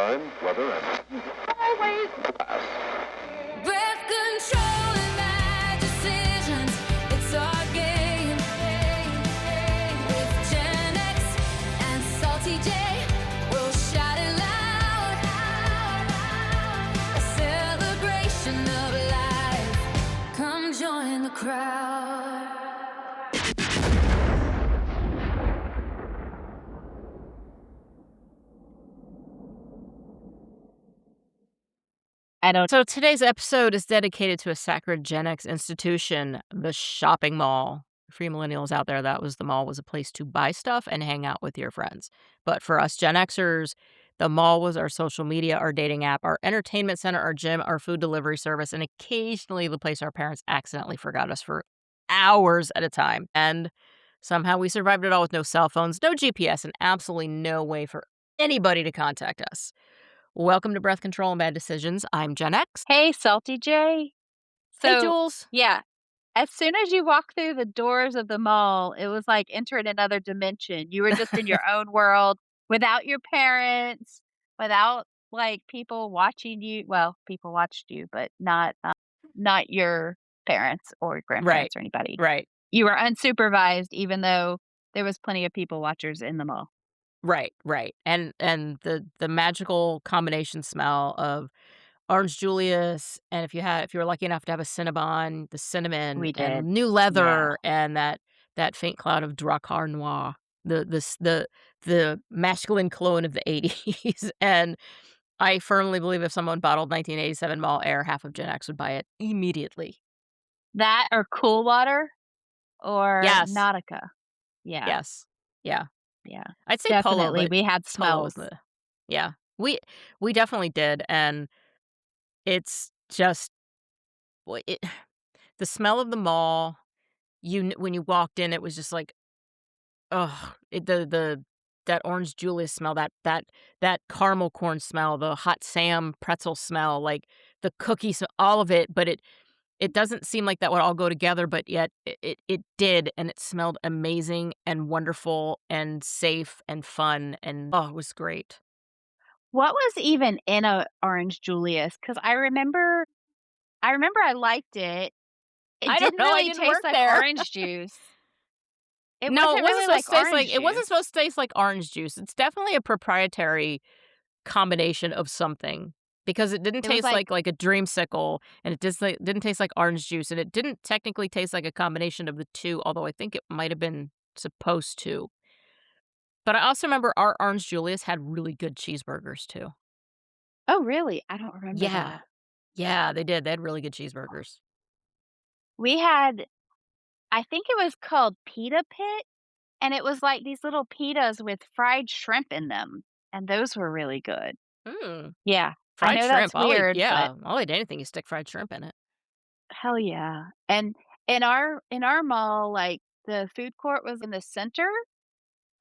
time, weather, and always class. Breath controlling my decisions. It's our game. With Gen X and Salty J, we'll shout it loud. A celebration of life. Come join the crowd. So today's episode is dedicated to a sacred Gen X institution, the shopping mall. For you millennials out there, the mall was a place to buy stuff and hang out with your friends. But for us Gen Xers, the mall was our social media, our dating app, our entertainment center, our gym, our food delivery service, and occasionally the place our parents accidentally forgot us for hours at a time. And somehow we survived it all with no cell phones, no GPS, and absolutely no way for anybody to contact us. Welcome to Breath Control and Bad Decisions. I'm Gen X. Hey, Salty J. Hey, So, Jules. yeah, as soon as you walk through the doors of the mall, it was like entering another dimension. You were just in your own world without your parents, without like people watching you. Well, people watched you, but not your parents or Right, grandparents or anybody. right, You were unsupervised, even though there was plenty of people watchers in the mall. right. And the magical combination smell of orange Julius, and if you were lucky enough to have a Cinnabon, the cinnamon We and did. new Yeah. leather and that faint cloud of Dracar Noir, the masculine clone of the 80s. And I firmly believe if someone bottled 1987 Mall Air, half of Gen X would buy it immediately. That or Cool Water or Yes. Nautica. Yeah. Yes. Yeah. Yeah. I'd say Polo, Definitely. but We had Polo was smells. the yeah. We definitely did, and it's just w it the smell of the mall, when you walked in, it was just like, ugh, the that orange Julius smell, that caramel corn smell, the hot Sam pretzel smell, like, the cookies, all of it, but it doesn't seem like that would all go together, but yet it did, and it smelled amazing and wonderful and safe and fun, and, oh, it was great. What was even in a Orange Julius? Because I remember I liked it. It I don't didn't know, I really didn't taste work like there. orange juice. It No, wasn't really like orange it wasn't juice. supposed to taste like orange juice. It's definitely a proprietary combination of something because it didn't It was taste like like a dreamsicle, and it just like didn't taste like orange juice, and it didn't technically taste like a combination of the two, although I think it might have been supposed to. But I also remember our Orange Julius had really good cheeseburgers too. oh, really? I don't remember Yeah. that. Yeah, they did. They had really good cheeseburgers. We had I think it was called Pita Pit, and it was like these little pitas with fried shrimp in them, and those were really good. Mm. Yeah. I Fried know shrimp. that's weird, but I'll eat anything you stick fried shrimp in it. hell yeah. And in our mall, like, the food court was in the center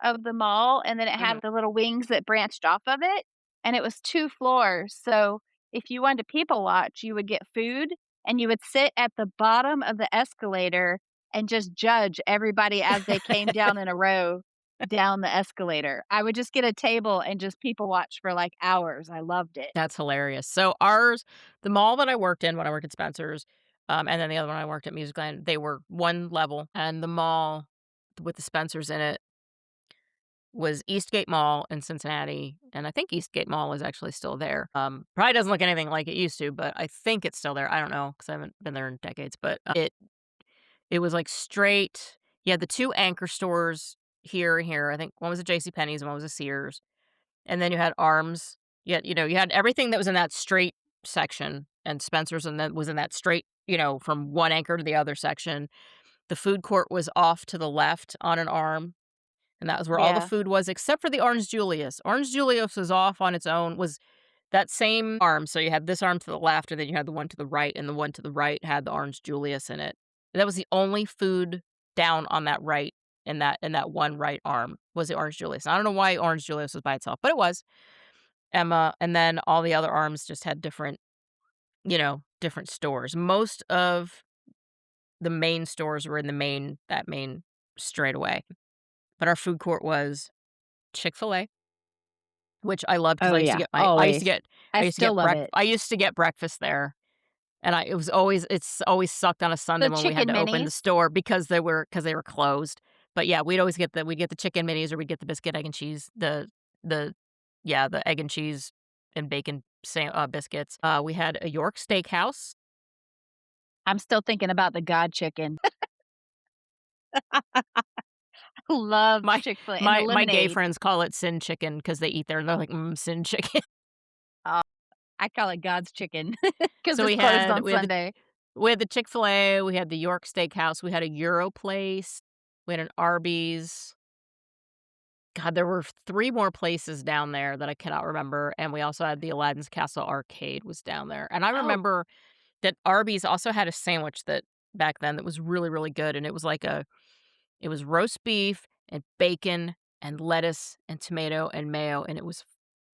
of the mall, and then it had Mhm. the little wings that branched off of it, and it was 2 floors, so if you wanted to people watch, you would get food, and you would sit at the bottom of the escalator and just judge everybody as they came down in a row down the escalator. I would just get a table and just people watch for, like, hours. I loved it. That's hilarious. So the mall that I worked in when I worked at Spencer's, and then the other one I worked at Musicland, they were one level, and the mall with the Spencer's in it was Eastgate Mall in Cincinnati, and I think Eastgate Mall is actually still there. Probably doesn't look anything like it used to, but I think it's still there. I don't know because I haven't been there in decades, but it was like straight. You had the two anchor stores here and here. I think one was a J.C. Penney's and one was a Sears. And then you had Arms. You had everything that was in that straight section, and Spencer's and then was in that straight, from one anchor to the other section. The food court was off to the left on an arm, and that was where all the Yeah. food was except for the Orange Julius. Orange Julius was off on its own, was that same arm. So you had this arm to the left, and then you had the one to the right, and the one to the right had the Orange Julius in it. That was the only food down on that right in that one right arm was the Orange Julius. I don't know why Orange Julius was by itself, but it was. Emma, and then all the other arms just had different stores. Most of the main stores were in that main straightaway. But our food court was Chick-fil-A, which I loved because Oh, I used to yeah, get my always. I still love it. I used to get breakfast there, and it's always sucked on a Sunday The when we had chicken to open minis. the store because they were closed. But yeah, we'd get the chicken minis or we'd get the biscuit, egg, and cheese, the yeah, the egg and cheese and bacon biscuits. We had a York Steakhouse. I'm still thinking about the God chicken. Love My Chick-fil-A and the my gay lemonade. friends call it sin chicken because they eat there and they're like, sin chicken." Oh, I call it God's chicken because So it's closed on Sunday. we had the Chick-fil-A, we had the York Steakhouse, we had a Euro place, we had an Arby's. God, there were 3 more places down there that I cannot remember, and we also had the Aladdin's Castle Arcade was down there, and I Oh, remember that Arby's also had a sandwich that back then that was really, really good, and it was roast beef and bacon and lettuce and tomato and mayo, and it was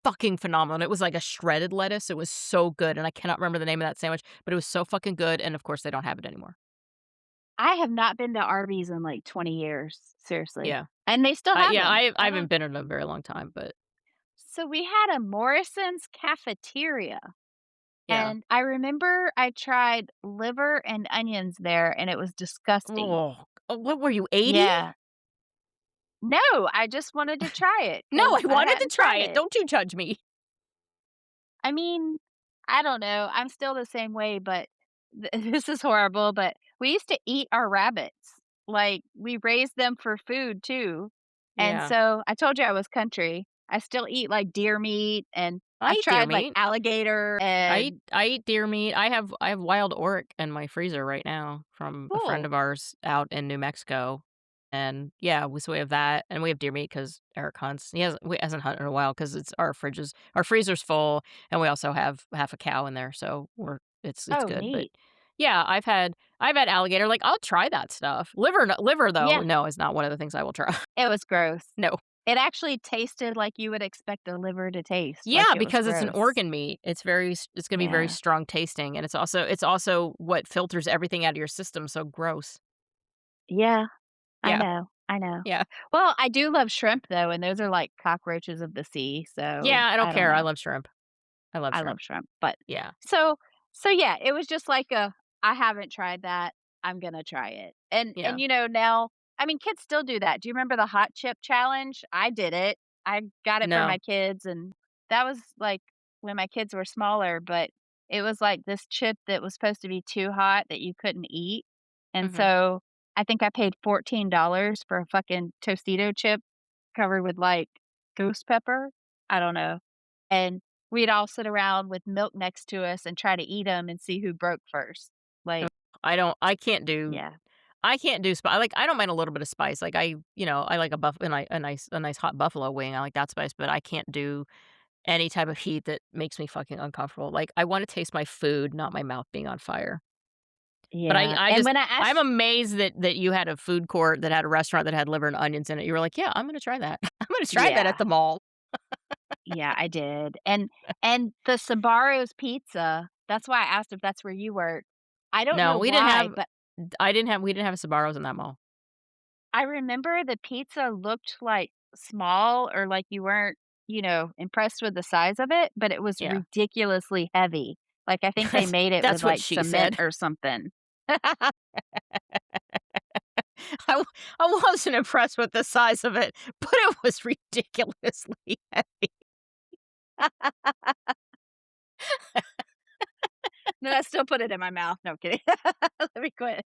fucking phenomenal, and it was like a shredded lettuce, it was so good, and I cannot remember the name of that sandwich, but it was so fucking good, and of course, they don't have it anymore. I have not been to Arby's in, like, 20 years, seriously, Yeah. and they still have Yeah, them. I I haven't don't been in a very long time, but so we had a Morrison's cafeteria, yeah. and I remember I tried liver and onions there, and it was disgusting. Oh, what were you, 80? Yeah. No, I just wanted to try it No, because I I wanted to hadn't try tried it, it. don't you judge me. I mean, I don't know, I'm still the same way, but this is horrible, but we used to eat our rabbits. Like, we raised them for food too, and Yeah. so I told you I was country. I still eat, like, deer meat, and I I've eat deer tried, like, meat. alligator and I eat deer meat. I have wild oric in my freezer right now from a friend cool. of ours out in New Mexico, and yeah, we have that, and we have deer meat because Eric hunts. He hasn't hunted in a while because it's our freezer's full, and we also have half a cow in there, so it's Oh, good. But neat. yeah, I've had alligator. Like I'll try that stuff. Liver though, Yeah, no, is not one of the things I will try. it was gross. No. It actually tasted like you would expect a liver to taste, like, Yeah, it was because it's an gross. organ meat. It's gonna be very Yeah. strong tasting, and it's also what filters everything out of your system, so gross. Yeah. I Yeah, know, I know. yeah. Well, I do love shrimp though, and those are like cockroaches of the sea, so Yeah, I don't I don't care, I know. love shrimp. I love I love shrimp. shrimp, but Yeah. so yeah, it was just like a I haven't tried that. I'm gonna try it. Yeah. Now I mean kids still do that. Do you remember the hot chip challenge? I did it. I got it for my No. kids and that was like when my kids were smaller, but it was like this chip that was supposed to be too hot that you couldn't eat. And Mhm. so I think I paid $14 for a fucking Tostito chip covered with like ghost pepper. I don't know. And we'd all sit around with milk next to us and try to eat them and see who broke first. Ugh, Like, yeah. I can't do spice. I don't mind a little bit of spice, I like a nice hot buffalo wing, I like that spice, but I can't do any type of heat that makes me fucking uncomfortable, like, I wanna taste my food, not my mouth being on fire. But Yeah, and when I I'm asked amazed that you had a food court that had a restaurant that had liver and onions in it. You were like, "Yeah, I'm gonna try that. I'm gonna try that at yeah, the mall." yeah, I did, and the Sbarro's pizza, that's why I asked if that's where you work. I don't No, know why, but we didn't have Sbarro's in that mall. I remember the pizza looked, like, small or like you weren't, impressed with the size of it, but it was Yeah. ridiculously heavy. Like, I think they That's made it with, that's what like, she cement said. or something. I w I wasn't impressed with the size of it, but it was ridiculously heavy. No, I still put it in my mouth. No, I'm kidding. Let me quit.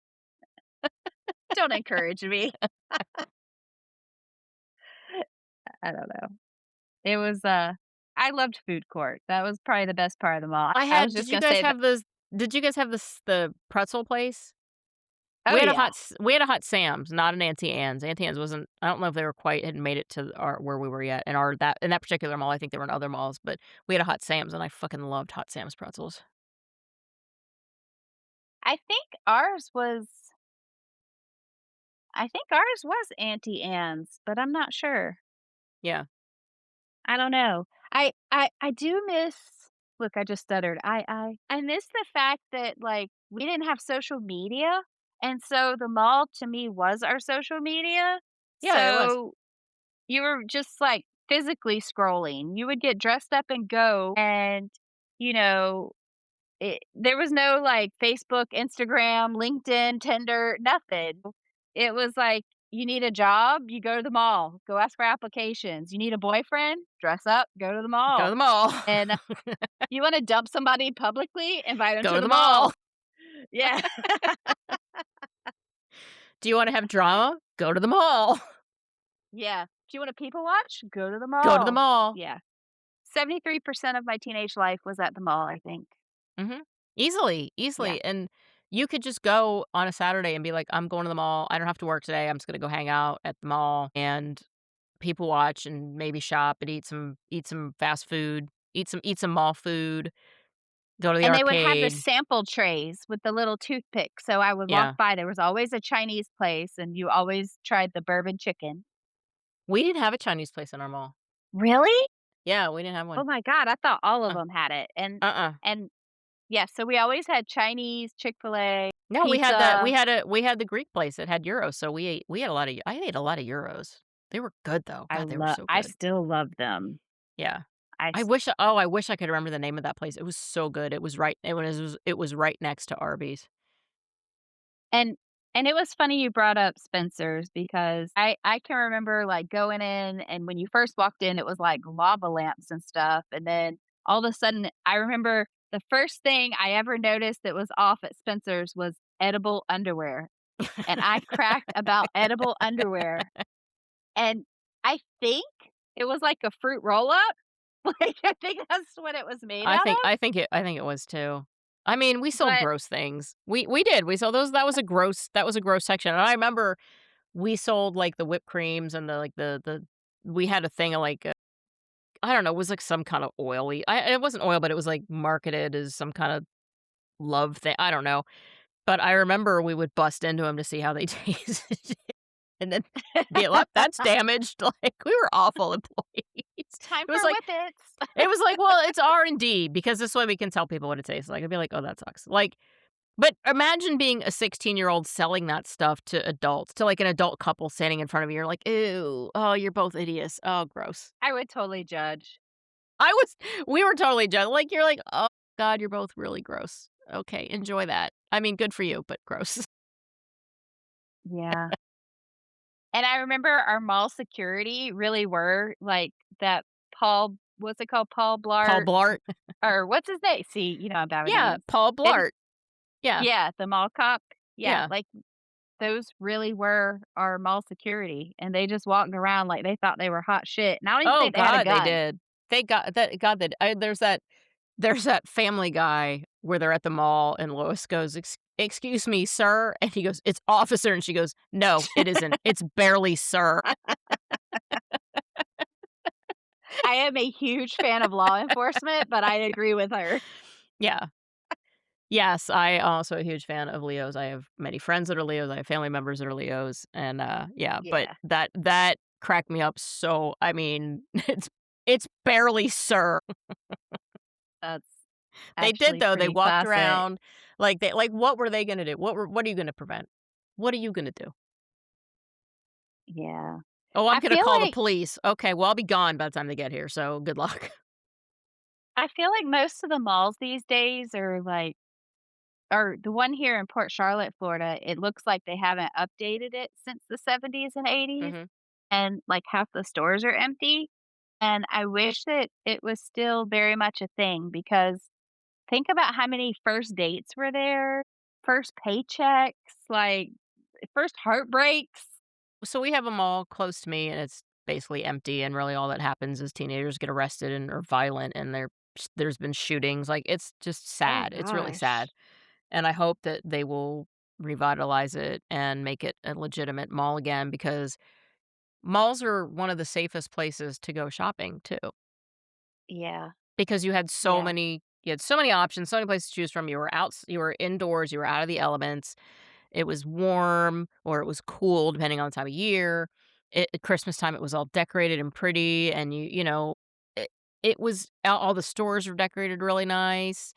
Don't encourage me. I don't know. It was, I loved food court. That was probably the best part of them all. I I was had just gonna say that did you guys have the pretzel place? oh, yeah. We had a hot Sam's, not an Auntie Anne's. Auntie Anne's wasn't I don't know if they were quite hadn't made it to our where we were yet, in that particular mall, I think they were in other malls, but we had a hot Sam's, and I fucking loved hot Sam's pretzels. I think ours was I think ours was Auntie Anne's, but I'm not sure. Yeah. I don't know. I do miss look, I just stuttered. I miss the fact that, like, we didn't have social media, and so the mall to me was our social media. Yeah, it was. So you were just, like, physically scrolling. You would get dressed up and go and, you know, there was no, like, Facebook, Instagram, LinkedIn, Tinder, nothing. It was like, you need a job, you go to the mall, go ask for applications. You need a boyfriend, dress up, go to the Go to mall. the mall. And you wanna dump somebody publicly, invite them Go to to the the mall. mall. Yeah. Do you wanna have drama? Go to the mall. Yeah. Do you wanna people watch? Go to the Go to the mall. mall. Yeah. 73% of my teenage life was at the mall, I think. Mhm. Easily, Yeah. easily, and you could just go on a Saturday and be like, "I'm going to the mall. I don't have to work today. I'm just gonna go hang out at the mall and people watch and maybe shop and eat some fast food, eat some mall food, go to the And they would have the arcade." sample trays with the little toothpicks, so I would walk Yeah. by, there was always a Chinese place, and you always tried the bourbon chicken. We didn't have a Chinese place in our mall. Really? Yeah, we didn't have Oh one. my god, I thought all of Uh, them had it, uh-uh. and yeah, so we always had Chinese, Chick-fil-A, No, we had that pizza. we had the Greek place that had gyros, so we had a lot of I ate a lot of gyros. They were good though. God, they were so I good. still love them. Yeah. I I s wish I wish I could remember the name of that place. It was so good. It was right next to Arby's. and and it was funny you brought up Spencer's because I can remember, like, going in, and when you first walked in, it was, like, lava lamps and stuff, and then all of a sudden, I remember the first thing I ever noticed that was off at Spencer's was edible underwear, and I cracked about edible underwear, and I think it was like a fruit roll-up, like, I think that's what it was made out of, I think it was too. I mean, we sold but gross things. We did. We sold those that was a gross section. And I remember we sold like the whipped creams and the we had a thing of like I don't know, it was like some kind of oily. It wasn't oil, but it was like marketed as some kind of love thing. I don't know. But I remember we would bust into them to see how they tasted and then be like, "That's damaged." Like we were awful employees. time It for was like whippets. it was like, "Well, it's R&D because this way we can tell people what it tastes like." I'd be like, "Oh, that sucks." Like, but imagine being a 16-year-old selling that stuff to adults, to like an adult couple standing in front of you. You're like, "Ew, oh, you're both idiots. Oh, gross." I would totally judge. I was we were totally just like you're like, "Oh god, you're both really gross." Okay, enjoy that. I mean, good for you, but gross. Yeah. And I remember our mall security really were like that Paul what's it called? Paul Paul Blart Blart. or what's his name? See, you know, I'm bad with Yeah, names. Paul And Blart. Yeah, yeah, the mall cop. Yeah, yeah. like those really were our mall security, and they just walked around like they thought they were hot shit, and I don't even Oh think they had a god, they gun. did. They got that god that there's that Family Guy where they're at the mall and Lois goes, Excuse me, sir?" And he goes, "It's officer," and she goes, "No, it isn't. It's barely sir." I am a huge fan of law enforcement, but I agree with her. Yeah. Yes, I also a huge fan of Leos. I have many friends that are Leos. I have family members that are Leos, and, yeah, but Yeah, that cracked me up so I mean, it's barely sir. that's They did, actually though. They pretty walked classic. around like, what were they gonna do? What are you gonna prevent? What are you gonna do? Yeah. "Oh, I'm I gonna feel call the like police." "Okay, well, I'll be gone by the time they get here, so good luck." I feel like most of the malls these days are like or the one here in Port Charlotte, Florida, it looks like they haven't updated it since the '70s and '80s, Mhm. and, like, half the stores are empty, and I wish that it was still very much a thing because think about how many first dates were there, first paychecks, like, first heartbreaks. So we have a mall close to me, and it's basically empty, and really all that happens is teenagers get arrested and are violent, and there's been shootings, like, it's just Oh sad, it's really sad, gosh. and I hope that they will revitalize it and make it a legitimate mall again because malls are one of the safest places to go shopping too, Yeah, because yeah, you had so many options, so many places to choose from, you were indoors, you were out of the elements. It was warm or it was cool depending on the time of year. At Christmas time, it was all decorated and pretty, and it it was all the stores were decorated really nice,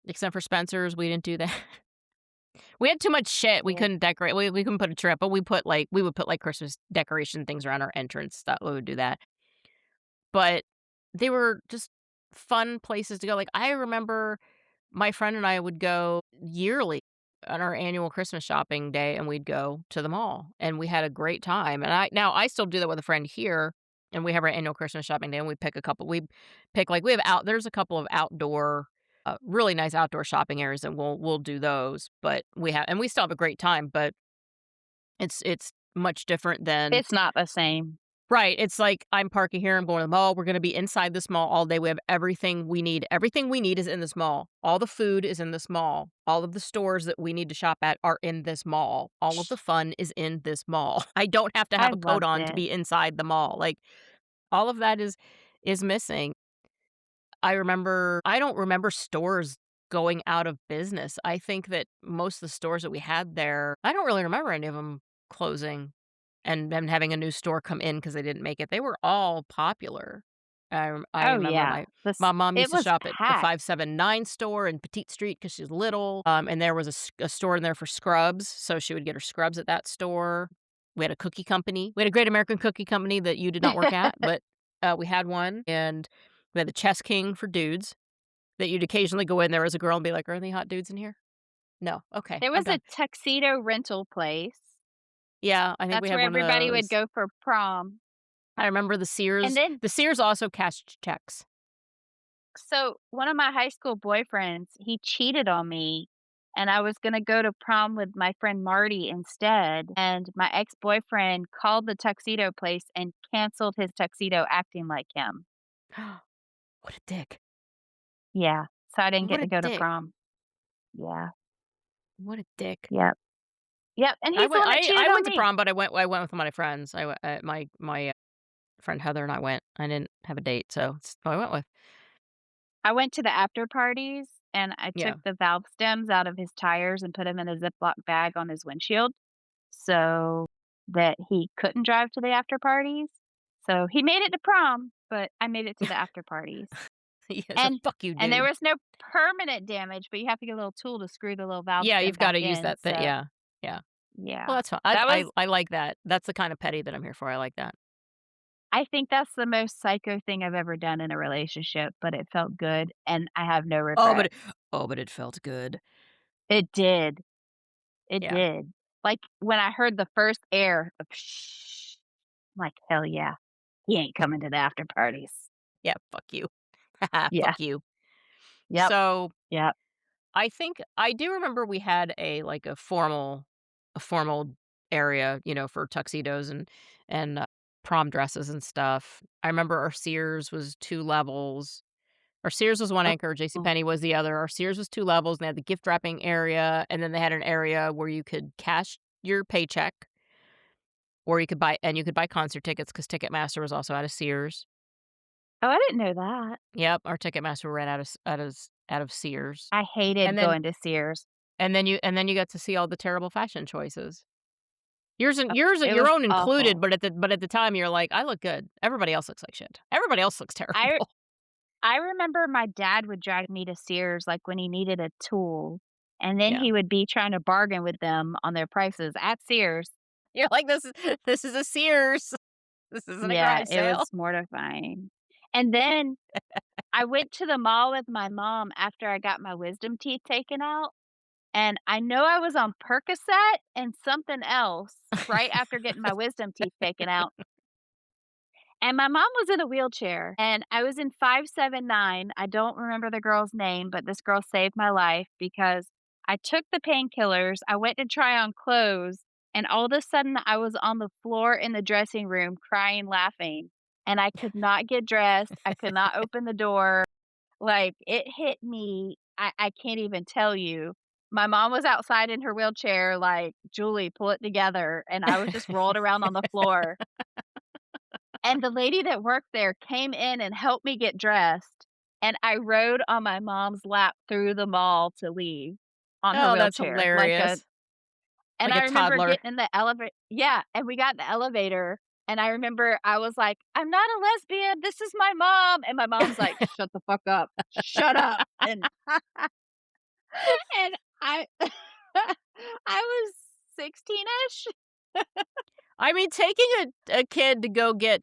except for Spencer's, we didn't do that. We had too much shit, we yeah. couldn't decorate, we couldn't put a trip, but we would put, like, Christmas decoration things around our entrance, that we would do that. but they were just fun places to go. Like, I remember my friend and I would go yearly on our annual Christmas shopping day, and we'd go to the mall, and we had a great time, and I still do that with a friend here, and we have our annual Christmas shopping day, and we pick, like, we have out there's a couple of outdoor, really nice outdoor shopping areas, and we'll do those, but we still have a great time, but it's much different than. It's not the same. Right, it's like, I'm parking here, I'm going to the mall, we're gonna be inside this mall all day, we have everything we need. Everything we need is in this mall. All the food is in this mall. All of the stores that we need to shop at are in this mall. All of the fun is in this mall. I don't have to I have a coat loved on to it. be inside the mall, like, all of that is missing. I don't remember stores going out of business. I think that most of the stores that we had there, I don't really remember any of them closing and then having a new store come in because they didn't make it. They were all popular. I Oh, remember yeah. my mom It used to was shop at the packed. 579 store in Petite Street because she's little, and there was a store in there for scrubs, so she would get her scrubs at that store. We had a cookie company. We had a Great American Cookie Company that you did not work at, but, we had one, and we had the Chess King for dudes that you'd occasionally go in there as a girl and be like, "Are there any hot dudes in here?" "No." "Okay, There I'm was a done." tuxedo rental place. Yeah, I think we That's had where one of everybody would those. go for prom. I remember And then The Sears also cashed checks. so one of my high school boyfriends, he cheated on me, and I was gonna go to prom with my friend Marty instead, and my ex-boyfriend called the tuxedo place and canceled his tuxedo acting like him. What a dick. Yeah, so I didn't get What to a go to dick. prom. Yeah. What a dick. Yep. Yep, and he's the one that I cheated on went to me. prom, but I went with my friends. My friend Heather and I went. I didn't have a date, so it's who I went with. I went to the after parties, and I took Yeah. the valve stems out of his tires and put them in a Ziploc bag on his windshield so that he couldn't drive to the after parties. So he made it to prom, but I made it to the after parties. Yeah, so And fuck you, and there dude. was no permanent damage, but you have to get a little tool to screw the little valve Yeah, stem you've back gotta use in, that so yeah. Yeah. Well, yeah. that's fine. That was I like that. That's the kind of petty that I'm here for. I like that. I think that's the most psycho thing I've ever done in a relationship, but it felt good, and I have no Oh, but regrets. it oh, but it felt good. It did. It Yeah. did. Like, when I heard the first air of "shh," I'm like, "Hell yeah. He ain't coming to the after parties." Yeah, fuck you. Yeah. Fuck you. Yep. So, Yep. I think I do remember we had like, a formal area, for tuxedos and prom dresses and stuff. I remember our Sears was 2 levels. Our Sears was one anchor, Oh. JCPenney was the other. Our Sears was 2 levels, and they had the gift wrapping area, and then they had an area where you could cash your paycheck, or you could buy concert tickets because Ticketmaster was also out of Sears. Oh, I didn't know that. Yep, our Ticketmaster ran out of Sears. I hated And then going to Sears. you got to see all the terrible fashion choices. Oh, it Your was own included, awful. but at the time, you're like, "I look good. Everybody else looks like shit. Everybody else looks I terrible." I remember my dad would drag me to Sears, like, when he needed a tool, and then Yeah. he would be trying to bargain with them on their prices at Sears. You're like, this is a Sears. This isn't a Yeah, garage it sale." was mortifying. And then I went to the mall with my mom after I got my wisdom teeth taken out, and I know I was on Percocet and something else right after getting my wisdom teeth taken out, and my mom was in a wheelchair, and I was in 579. I don't remember the girl's name, but this girl saved my life because I took the painkillers, I went to try on clothes, and all of a sudden I was on the floor in the dressing room crying, laughing, and I could not get dressed, I could not open the door. Like, it hit me, I can't even tell you. My mom was outside in her wheelchair like, "Julie, pull it together," and I was just rolled around on the floor, and the lady that worked there came in and helped me get dressed, and I rode on my mom's lap through the mall to leave on her Oh, that's wheelchair, hilarious. and Like a I remember toddler. getting in the elevator. Yeah, and we got in the elevator, and I remember I was like, "I'm not a lesbian, this is my mom," and my mom's like, "Shut the fuck up. Shut up," and I I was 16ish. I mean, taking a kid to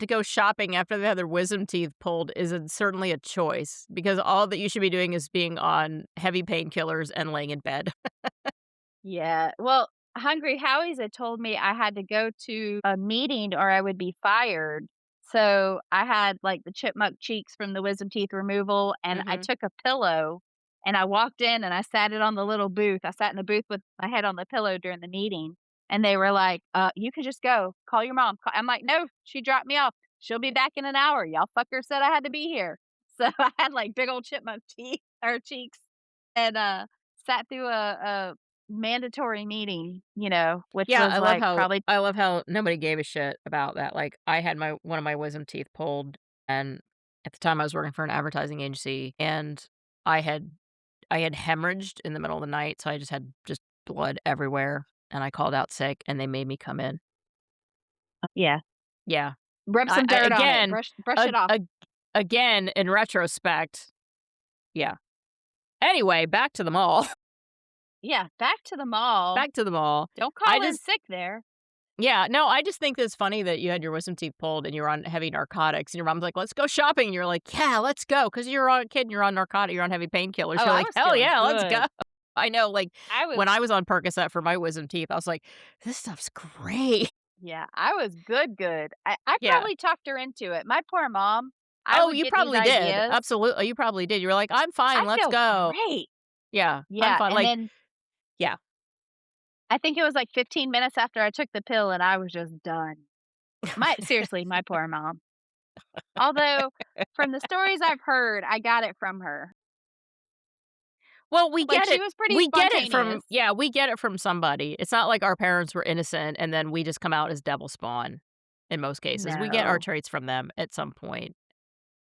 go shopping after they had their wisdom teeth pulled certainly a choice because all that you should be doing is being on heavy painkillers and laying in bed. Yeah. Well, Hungry Howie's had told me I had to go to a meeting or I would be fired. So I had like the chipmunk cheeks from the wisdom teeth removal, and I Mhm. took a pillow and I walked in and I sat it on the little booth. I sat in the booth with my head on the pillow during the meeting. And they were like, you can just go. Call your mom. I'm like, no, she dropped me off. She'll be back in an hour. Y'all fuckers said I had to be here. So I had like big old chipmunk teeth or cheeks and sat through a mandatory meeting, which Yeah, was, like, probably I love how nobody gave a shit about that. Like, I had my one of my wisdom teeth pulled, and at the time I was working for an advertising agency, and I had I had hemorrhaged in the middle of the night, so I just had just blood everywhere, and I called out sick, and they made me come in. yeah. Yeah. Rub some I dirt on it, again, brush it ag off. ag again, in retrospect, yeah. Anyway, back to the mall. Yeah, back to the mall. Back to the mall. Don't I call in just sick there. Yeah, no, I just think it's funny that you had your wisdom teeth pulled and you're on heavy narcotics, and your mom's like, "Let's go shopping." And you're like, "Yeah, let's go," because 'cause you're a kid and you're on narcotic, you're on heavy painkillers. Oh, You're I like, was "Hell feeling yeah, let's go." good. I know, like, I was when I was on Percocet for my wisdom teeth, I was like, "This stuff's great." Yeah, I was good, good. I Yeah. probably talked her into it. My poor mom, I Oh, would you get these probably did. ideas. Absolutely, you probably did. You were like, "I'm fine, I let's feel go." great. Yeah, I'm Yeah, fine. and Like, then yeah. I think it was, like, 15 minutes after I took the pill and I was just done. My poor mom. Although, from the stories I've heard, I got it from her. Well, Like, she was pretty we get it from spontaneous. yeah, we get it from somebody. It's not like our parents were innocent and then we just come out as devil spawn in most cases. We get our No. traits from them at some point.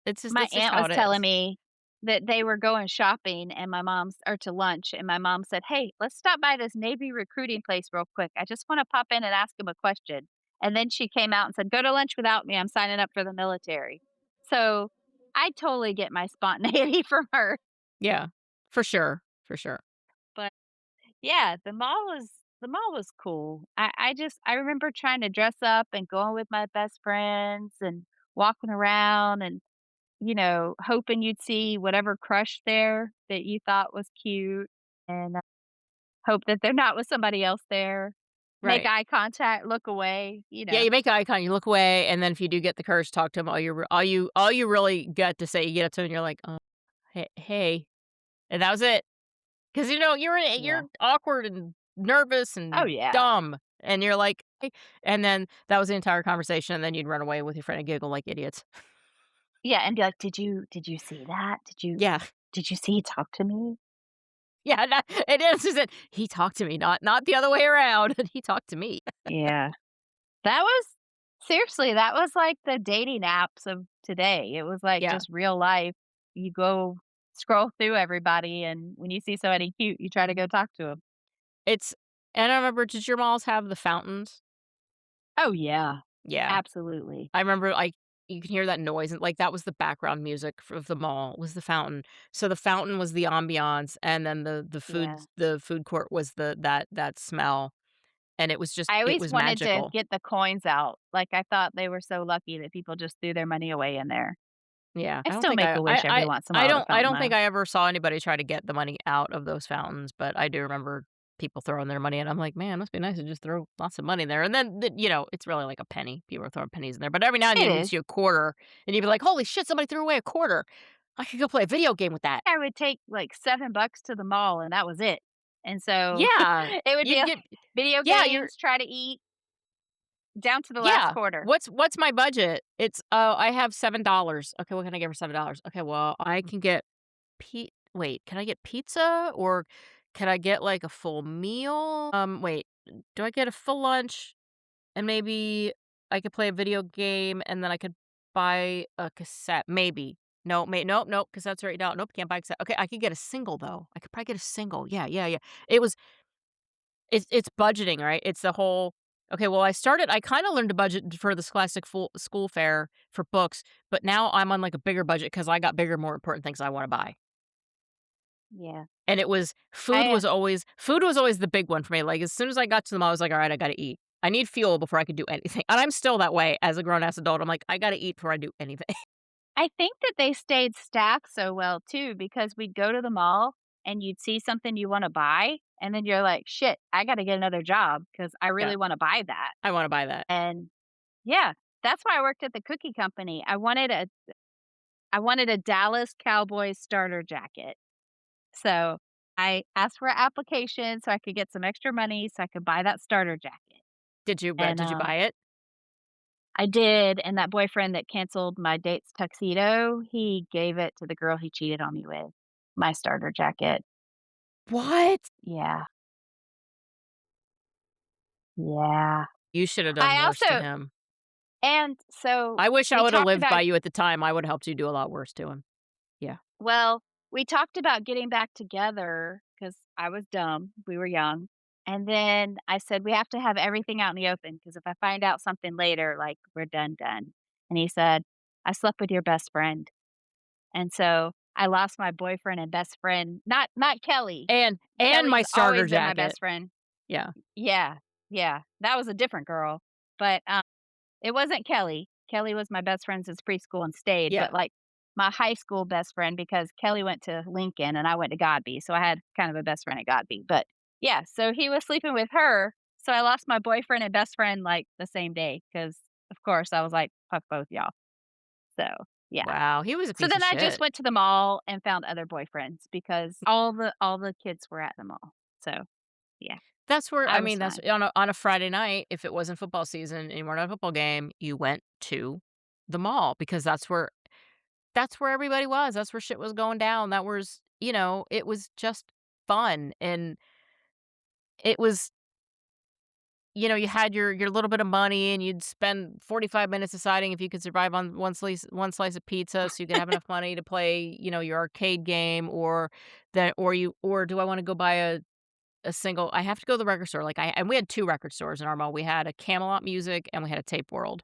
My That's just aunt how was it telling is. me that they were going shopping and my mom's or to lunch, and my mom said, "Hey, let's stop by this Navy recruiting place real quick. I just wanna pop in and ask him a question." And then she came out and said, "Go to lunch without me. I'm signing up for the military." So, I totally get my spontaneity from her. Yeah. For sure, for sure. But, yeah, the mall was cool. I remember trying to dress up and going with my best friends and walking around and hoping you'd see whatever crush there that you thought was cute and, hope that they're not with somebody else there. Make Right. eye contact, look away, Yeah, you make eye contact, you look away, and then if you do get the courage to talk to 'em, all you really get to say, you get up to 'em and you're like, hey," and that was it. 'Cause, Yeah. you're awkward and nervous Oh, and yeah. dumb, and you're like, "Hey," and then that was the entire conversation, and then you'd run away with your friend and giggle like idiots. Yeah, and be like, "Did you see that? Yeah. Did you see he talked to me?" Yeah, that it is, is it he talked to me, not the other way around, he talked to me. Yeah. That was seriously, that was like the dating apps of today. It was like Yeah. just real life. You go scroll through everybody, and when you see somebody cute, you try to go talk to them. It's and I remember, did your malls have the fountains? Oh, yeah. Yeah. Absolutely. I remember, you can hear that noise, and, like, that was the background music of the mall, was the fountain. So the fountain was the ambiance, and then Yeah. the food court was that smell, and I it always was wanted to magical. get the coins out. Like, I thought they were so lucky that people just threw their money away in there. Yeah, I still make a wish every once in a while at a I fountain, don't think though. I ever saw anybody try to get the money out of those fountains, but I do remember people throwing their money, and I'm like, "Man, must be nice to just throw lots of money there," and then it's really like a penny. People are throwing pennies in there, but every now and It then you'd is. see a quarter, and you'd be like, "Holy shit, somebody threw away a quarter. I could go play a video game with that." I would take, like, $7 to the mall, and that was it. And so, Yeah. it would be You'd like get video yeah, you're games, try to eat, down to the last yeah. quarter. What's my budget? It's, "Oh, I have $7." "Okay, what can I get for $7?" "Okay, well, I can get can I get pizza or can I get, like, a full meal? Wait, do I get a full lunch and maybe I could play a video game and then I could buy a cassette? Maybe. No, nope, nope, cassette's right now. Nope, can't buy a cassette. Okay, I could get a single though. I could probably get a single. Yeah, yeah, yeah. It was it's budgeting, right? It's the whole okay, well, I kinda learned to budget for the scholastic full school fare for books, but now I'm on, like, a bigger budget because I got bigger, more important things I wanna buy. Yeah. And it was I food was always the big one for me, like, as soon as I got to the mall, I was like, "Alright, I gotta eat." I need fuel before I could do anything, and I'm still that way as a grown-ass adult. I'm like, "I gotta eat before I do anything." I think that they stayed stacked so well too because we'd go to the mall and you'd see something you wanna buy, and then you're like, "Shit, I gotta get another job because I Yeah, really wanna buy that." I wanna buy that. And yeah, that's why I worked at the cookie company. I wanted a Dallas Cowboys starter jacket. So, I asked for an application so I could get some extra money so I could buy that starter jacket. And, Did you buy it? I did, and that boyfriend that canceled my date's tuxedo, he gave it to the girl he cheated on me with, my starter jacket. What? Yeah. Yeah. You should have done I worse to also him. and so I wish I we woulda talked lived about by you at the time. I would have helped you do a lot worse to him. Yeah. well, we talked about getting back together because I was dumb, we were young, and then I said, "We have to have everything out in the open because if I find out something later, like, we're done, done." And he said, "I slept with your best friend." And so, I lost my boyfriend and best friend not Kelly. And my Kelly's starter always been my jacket. best friend. Yeah. Yeah, yeah, that was a different girl, but, it wasn't Kelly. Kelly was my best friend since preschool and stayed, Yeah. but, like, my high school best friend because Kelly went to Lincoln and I went to Godby, so I had kind of a best friend at Godby, but, yeah, so he was sleeping with her, so I lost my boyfriend and best friend, like, the same day because, of course, I was like, "Fuck both y'all." So, yeah. Wow, he was a So piece of then I just shit. went to the mall and found other boyfriends because all the kids were at the mall. So, yeah, That's where I I was mean, that's fine. on a Friday night, if it wasn't football season and you weren't at a football game, you went to the mall because that's where everybody was. That's where shit was going down. That was, it was just fun, and it was, you had your little bit of money, and you'd spend 45 minutes deciding if you could survive on one slice of pizza so you could have enough money to play, your arcade game, or that or do I wanna go buy a single I have to go to the record store, like, I and we had 2 record stores in our mall. We had a Camelot Music and we had a Tape World,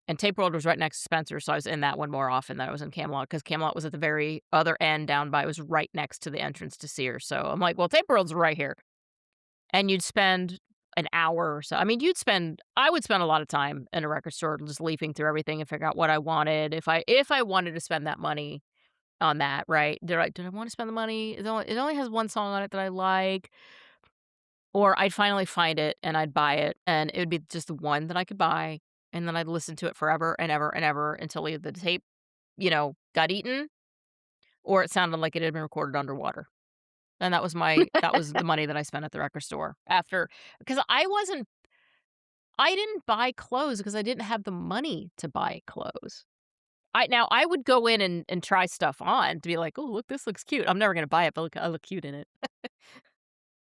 and Tape World was right next to Spencer, so I was in that one more often than I was in Camelot because Camelot was at the very other end down by it was right next to the entrance to Sears, so I'm like, "Well, Tape World's right here." And you'd spend an hour or so I mean, I would spend a lot of time in a record store just leafing through everything and figure out what I wanted, if I wanted to spend that money on that, right? Did I wanna spend the money? It only has 1 song on it that I like. Or I'd finally find it and I'd buy it, and it would be just the one that I could buy, and then I'd listen to it forever and ever and ever until either the tape, got eaten or it sounded like it had been recorded underwater. And that was the money that I spent at the record store after because I didn't buy clothes because I didn't have the money to buy clothes. I would go in and try stuff on to be like, "Oh, look, this looks cute." I'm never gonna buy it, but look, I look cute in it.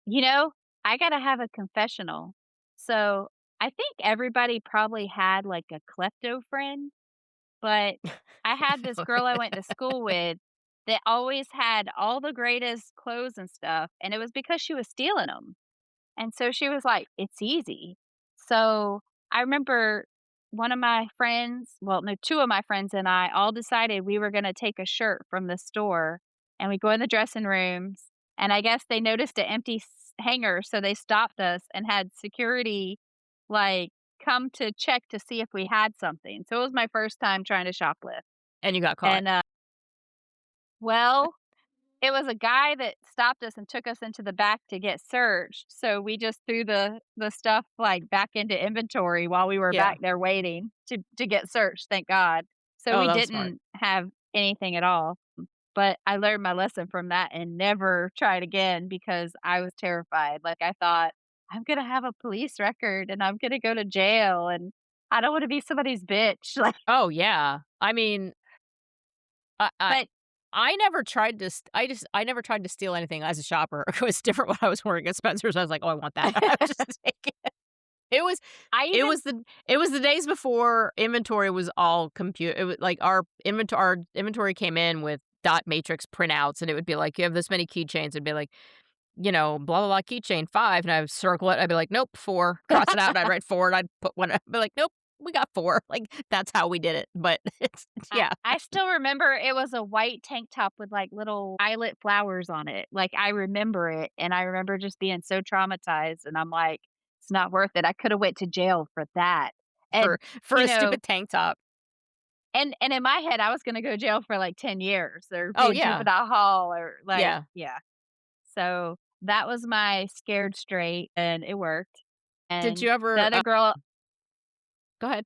You know, I gotta have a confessional. So, I think everybody probably had, like, a klepto friend, but I had this girl I went to school with that always had all the greatest clothes and stuff, and it was because she was stealing them. And so she was like, "It's easy." So, I remember one of my friends well, no, 2 of my friends and I all decided we were gonna take a shirt from the store, and we go in the dressing rooms, and I guess they noticed an empty hanger, so they stopped us and had security, like, come to check to see if we had something. So it was my first time trying to shoplift. And you got caught. And, well, it was a guy that stopped us and took us into the back to get searched, so we just threw the stuff, like, back into inventory while we were Yeah. back there waiting to get searched, thank God. So Oh, we that was smart. didn't have anything at all, but I learned my lesson from that and never tried again because I was terrified, like, I thought, "I'm gonna have a police record, and I'm gonna go to jail, and I don't wanna be somebody's bitch," like Oh, yeah. I mean, I I but I never tried to st I never tried to steal anything as a shopper. It was different when I was working at Spencer's. I was like, "Oh, I want that." I would just take it. It was I it even was the days before inventory was all compute it was like our inventory came in with dot matrix printouts, and it would be like, "You have this many keychains." It'd be like, blah, blah, blah, keychain 5, and I would circle it. I'd be like, "Nope, 4." Cross it out, and I'd write 4, and I'd put 1 I'd be like, "Nope, we got 4." Like, that's how we did it, but it's I yeah. I still remember it was a white tank top with, like, little violet flowers on it, like, I remember it, and I remember just being so traumatized, and I'm like, It's not worth it. I coulda went to jail for that. And, for you a know, stupid tank top. and in my head, I was gonna go to jail for, like, 10 years or be Oh, in yeah. juvenile hall or, like Yeah. yeah. So, that was my scared straight, and it worked. Did And you the ever other girl go ahead.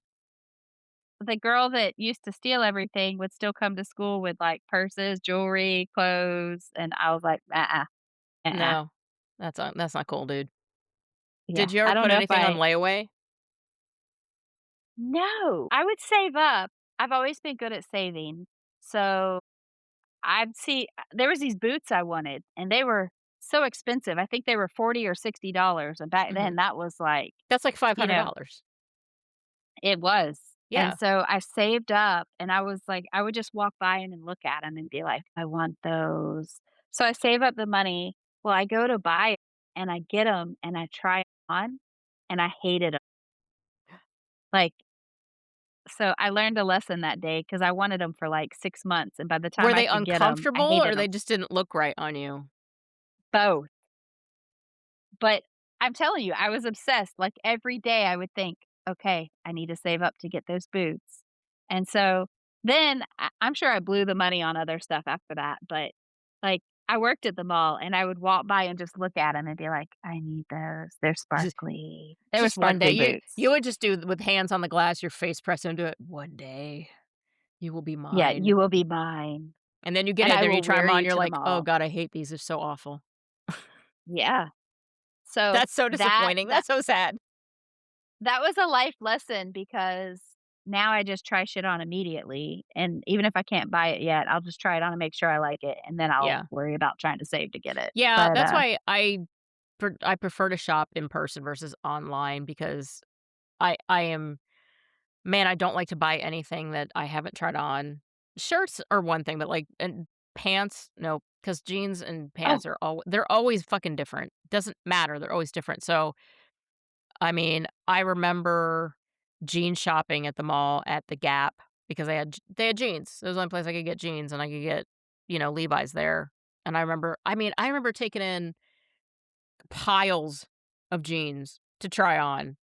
the girl that used to steal everything would still come to school with, like, purses, jewelry, clothes, and I was like, "Uh-uh, uh-uh." No. That's not cool, dude. Yeah, Did you I ever don't put know if anything on I layaway? No, I would save up. I've always been good at saving. So, I'd see there was these boots I wanted, and they were so expensive. I think they were 40 or $60, and back then, Mhm. that was like, That's like you know $500. it was. And Yeah. so I saved up, and I was like I would just walk by 'em and look at them and be like, "I want those." So I save up the money. Well, I go to buy it, and I get them, and I try 'em on, and I hated them. Like, so I learned a lesson that day because I wanted them for, like, 6 months, and by the time Were I they could get them, I uncomfortable hated or they them just didn't look right on you? both. But I'm telling you, I was obsessed. Like, every day I would think, "Okay, I need to save up to get those boots." And so then I'm sure I blew the money on other stuff after that, but, like, I worked at the mall, and I would walk by and just look at them and be like, "I need those. They're sparkly." They were Just one day, sparkly you boots. would just do with hands on the glass, your face pressed into it, "One day, you will be Yeah, mine." "You will be mine, And then you get and it I there, you will try wear them on, you you're to the like, "Oh mall." god, I hate these, they're so awful." Yeah. So That's so that disappointing, that that's so sad. that was a life lesson because now I just try shit on immediately, and even if I can't buy it yet, I'll just try it on and make sure I like it, and then I'll Yeah. worry about trying to save to get it. Yeah, But, that's why I prefer to shop in person versus online because I am man, I don't like to buy anything that I haven't tried on. Shirts are one thing, but, like and pants, no, because jeans and oh, pants are they're always fucking different. Doesn't matter, they're always different. So, I mean, I remember jean shopping at the mall at the Gap because they had jeans. It was the only place I could get jeans, and I could get, Levi's there. And I remember taking in piles of jeans to try on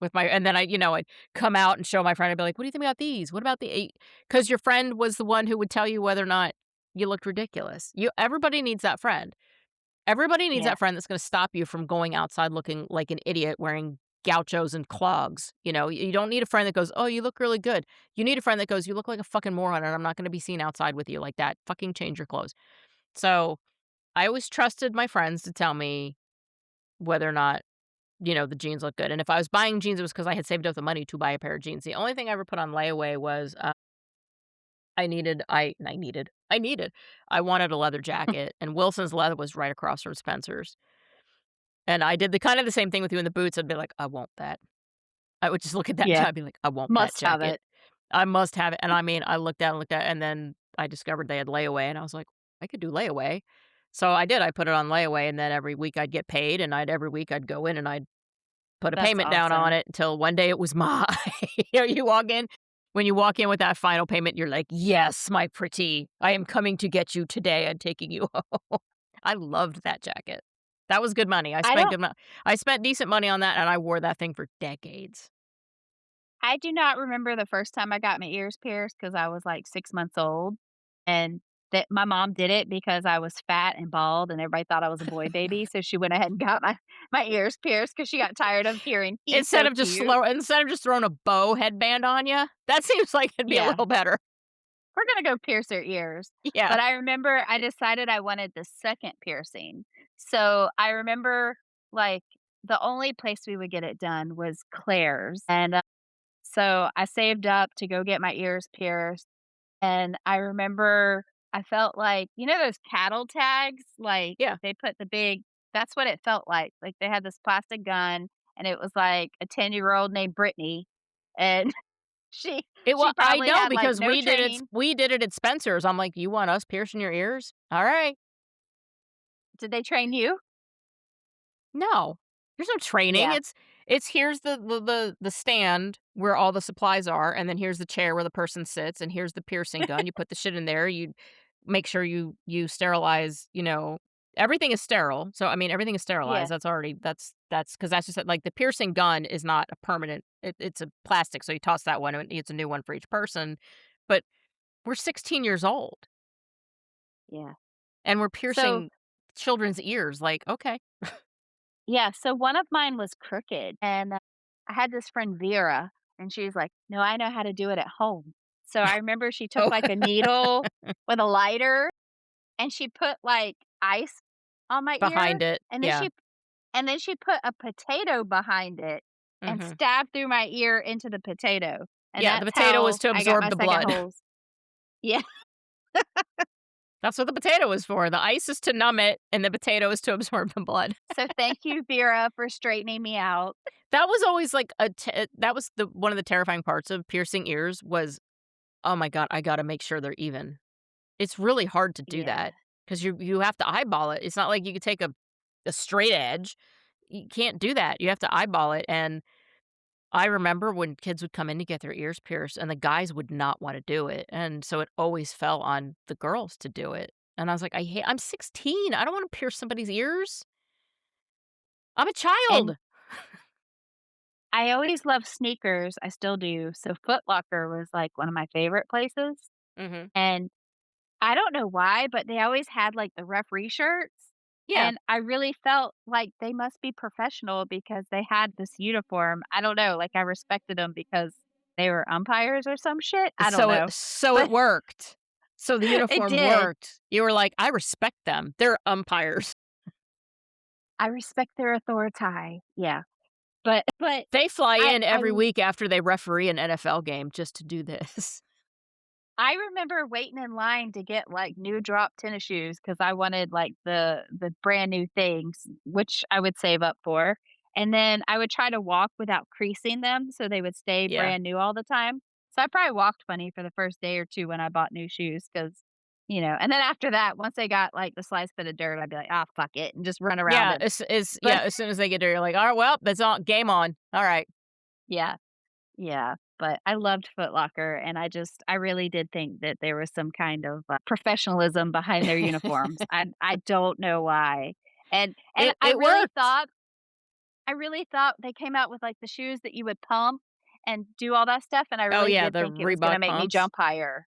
with my and then I'd come out and show my friend, I'd be like, "What do you think about these? What about the" because your friend was the one who would tell you whether or not you looked ridiculous. Everybody needs that friend. Everybody needs yeah, that friend that's gonna stop you from going outside looking like an idiot wearing gauchos and clogs, you don't need a friend that goes, "Oh, you look really good." You need a friend that goes, "You look like a fucking moron, and I'm not gonna be seen outside with you like that. Fucking change your clothes." So, I always trusted my friends to tell me whether or not the jeans look good, and if I was buying jeans, it was because I had saved up the money to buy a pair of jeans. The only thing I ever put on layaway was, I wanted a leather jacket, and Wilson's Leather was right across from Spencer's, and I did the kind of the same thing with you in the boots. I'd be like, "I want that." I would just look at that and yeah, I'd be like, "I want that must have jacket. it. I must have it," and I mean, I looked at it, and then I discovered they had layaway, and I was like, "I could do layaway." So I did, I put it on layaway, and then every week I'd get paid, and every week I'd go in and I'd put a That's payment down on awesome. it until one day it was mine. You walk in when you walk in with that final payment, you're like, "Yes, my pretty, I am coming to get you today and taking you home." I loved that jacket. That was good money. I don't I spent decent money on that, and I wore that thing for decades. I do not remember the first time I got my ears pierced because I was, like, 6 months old, and that my mom did it because I was fat and bald and everybody thought I was a boy baby, so she went ahead and got my ears pierced because she got tired of hearing, "He's so cute." Instead of just throwing a bow headband on you, that seems like it'd be a Yeah, little better. "We're gonna go pierce her ears." Yeah. But I remember I decided I wanted the 2nd piercing. So, I remember, like, the only place we would get it done was Claire's, and, so I saved up to go get my ears pierced. And I remember I felt like those cattle tags? Like, Yeah. they put the big that's what it felt like they had this plastic gun, and it was, like, a 10-year-old named Brittany, and she she I probably know had, like, because no training. we did it at Spencer's. I'm like, "You want us piercing your ears? All right." Did they train you? No. There's no training. Yeah. It's here's the stand where all the supplies are, and then here's the chair where the person sits, and here's the piercing gun. You put the shit in there, you make sure you sterilize, everything is sterile. So, I mean, everything is Yeah. sterilized. That's already that's because that's just like the piercing gun is not a permanent it's a plastic, so you toss that one and it's a new one for each person. But we're 16 years old Yeah. and we're So, piercing children's ears. Like, okay. yeah, so one of mine was crooked, and, I had this friend Vera, and she was like, "No, I know how to do it at home." So I remember she took, Oh, like, a needle with a lighter, and she put, like, ice on my ear, behind it. and then Yeah. she put a potato behind it and Mhm. stabbed through my ear into the potato, and Yeah, the that's potato was how to I got absorb my the second blood. holes. Yeah. That's what the potato is for. The ice is to numb it, and the potato is to absorb the blood. So thank you, Vera, for straightening me out. That was always like that was the one of the terrifying parts of piercing ears was, "Oh my god, I gotta make sure they're even." It's really hard to do Yeah. that because you have to eyeball it. It's not like you could take a straight edge. You can't do that. You have to eyeball it, and I remember when kids would come in to get their ears pierced, and the guys would not wanna do it, and so it always fell on the girls to do it, and I was like, I'm 16. I don't wanna pierce somebody's ears. I'm a And child." I always loved sneakers, I still do, so Foot Locker was, like, one of my favorite places, Mhm. and I don't know why, but they always had, like, the referee shirts, Yeah. and I really felt like they must be professional because they had this uniform. I don't know, like, I respected them because they were umpires or some shit? I don't know. So it But worked. So the it uniform did. worked. You were like, "I respect them. They're umpires." I respect their authority. Yeah. But They fly I in I every week after they referee an NFL game just to do this. I remember waiting in line to get, like, new drop tennis shoes because I wanted, like, the brand new things, which I would save up for, and then I would try to walk without creasing them so they would stay Yeah. brand new all the time. So I probably walked funny for the first day or 2 when I bought new shoes because, and then after that, once they got, like, the slightest bit of dirt, I'd be like, "Ah, fuck it," and just run around Yeah, it. yeah, But as soon as they get there, you're like, "Alright, well, that's all game on. Alright." yeah. Yeah, but I loved Foot Locker, and I really did think that there was some kind of, professionalism behind their uniforms. I don't know why. And It worked. I really thought they came out with, like, the shoes that you would pump and do all that stuff, and I Oh, really yeah, did the think it was gonna Reebok make me pumps. jump higher.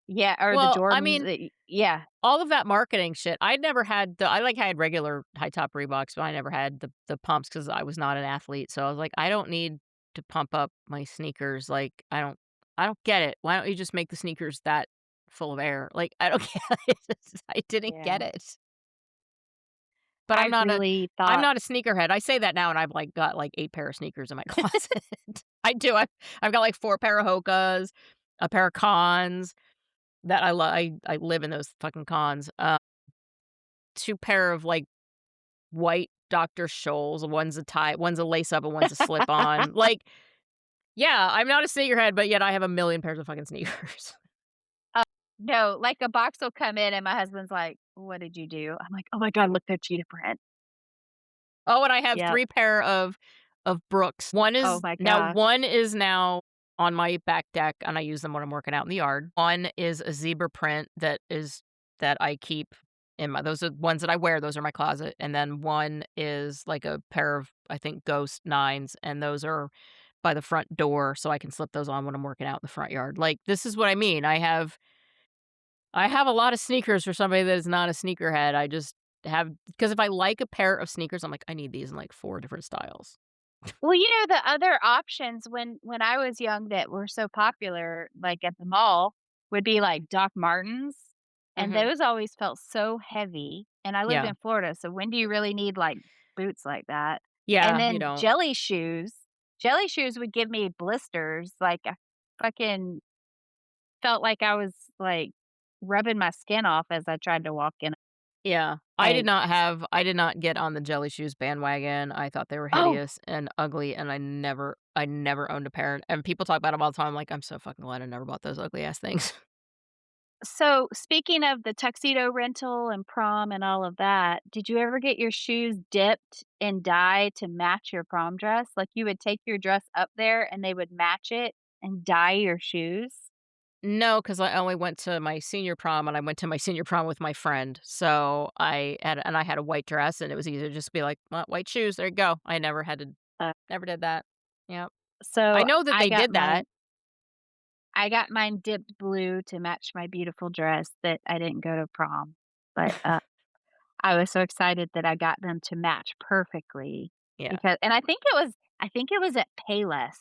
Yeah, or the Well, I Jordans, mean, yeah, all of that marketing shit, I'd never had I, like, had regular high top Reeboks, but I never had the pumps because I was not an athlete, so I was like, "I don't need to pump up my sneakers, like, I don't get it. Why don't you just make the sneakers that full of air?" Like, I don't get it. I didn't get yeah. it. But I really I'm thought not a sneakerhead. I say that now, and I've, like, got, like, 8 pair of sneakers in my closet. I do. I've got, like, 4 pair of Hokas, a pair of Cons that I live in those fucking Cons, 2 pair of, like, white Dr. Scholl's, one's a lace up and one's a slip on. Like, yeah, I'm not a sneakerhead, but yet I have a million pairs of fucking sneakers. no, like, a box will come in and my husband's like, "What did you do?" I'm like, "Oh my god, look, they're cheetah print." Oh, and I have Yep. 3 pair of Brooks. Oh my gosh. One is now on my back deck, and I use them when I'm working out in the yard. One is a zebra print that I keep in my those are ones that I wear, those are my closet, and then one is, like, a pair of, I think, Ghost 9s, and those are by the front door, so I can slip those on when I'm working out in the front yard. Like, this is what I mean. I have a lot of sneakers for somebody that is not a sneakerhead. I just have because if I like a pair of sneakers, I'm like, I need these in like 4 different styles. Well, the other options when I was young that were so popular, like, at the mall, would be, like, Doc Martens, and Mhm. those always felt so heavy, and I lived Yeah. in Florida, so when do you really need, like, boots like that? And Yeah, you then don't. jelly shoes would give me blisters, like, I fucking felt like I was, like, rubbing my skin off as I tried to walk in. Yeah. I I did not get on the jelly shoes bandwagon. I thought they were Oh! hideous and ugly, and I never owned a pair, and people talk about them all the time. I'm like, "I'm so fucking glad I never bought those ugly ass things." So, speaking of the tuxedo rental and prom and all of that, did you ever get your shoes dipped in dye to match your prom dress? Like, you would take your dress up there and they would match it and dye your shoes? No, because I only went to my senior prom, and I went to my senior prom with my friend, so I had a white dress, and it was easy to just be like, "Well, white shoes, there you go." I never had to Uh, never did that. Yep. I so know that I they got did that. mine I got mine dipped blue to match my beautiful dress that I didn't go to prom, but, I was so excited that I got them to match perfectly Yeah. because and I think it was at Payless.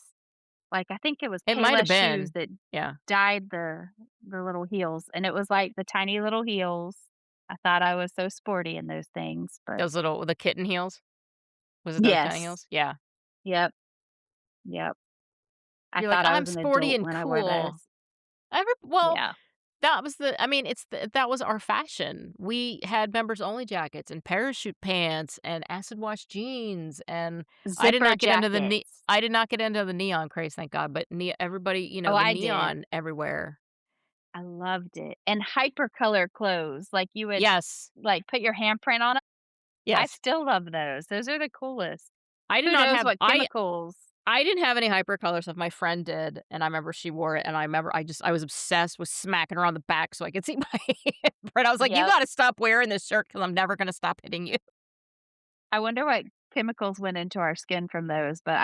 Like, I think it was It might have Payless shoes been. that Yeah. dyed the little heels, and it was, like, the tiny little heels. I thought I was so sporty in those things, but Those little the kitten heels? Was it those tiny yes. heels? Yeah. Yep, yep. I You're like, thought I "I'm was an sporty adult and when I wore cool." those. Well, Yeah. that was the I mean, that was our fashion. We had members only jackets and parachute pants and acid wash jeans, and Zipper jackets. I did not get into the neon craze, thank God, but everybody, Oh, the I did. neon everywhere. I loved it, and hypercolor clothes, like, you would, Yes. like, put your handprint on 'em. I Yes. still love those. Those are the coolest. I did Who not knows have what chemicals. I didn't have any hypercolor stuff, my friend did, and I remember she wore it, and I remember I was obsessed with smacking her on the back so I could see my handprint. I was like, "You Yep. gotta stop wearing this shirt because 'cause I'm never gonna stop hitting you." I wonder what chemicals went into our skin from those, but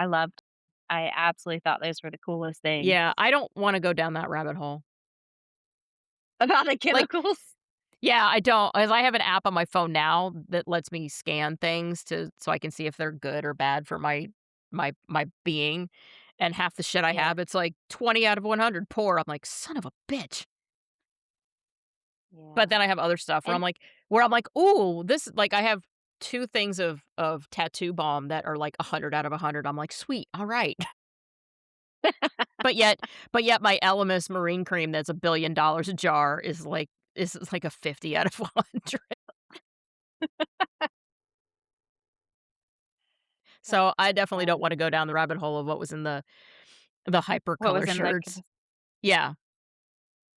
I absolutely thought those were the coolest things. Yeah, I don't wanna go down that rabbit hole. About the Like chemicals? yeah, I don't, as I have an app on my phone now that lets me scan things to so I can see if they're good or bad for my being, and half the shit I Yeah, have, it's like 20 out of 100 poor. I'm like, "Son of a bitch." But yeah. then I have other stuff And where I'm like, "Ooh, this," like, I have 2 things of tattoo balm that are like 100 out of 100. I'm like, "Sweet, alright." But yet my Elemis marine cream that's $1 billion a jar is like a 50 out of 100. So, I that's definitely don't wanna funny. go down the rabbit hole of what was in the What hypercolor was in the shirts. Yeah.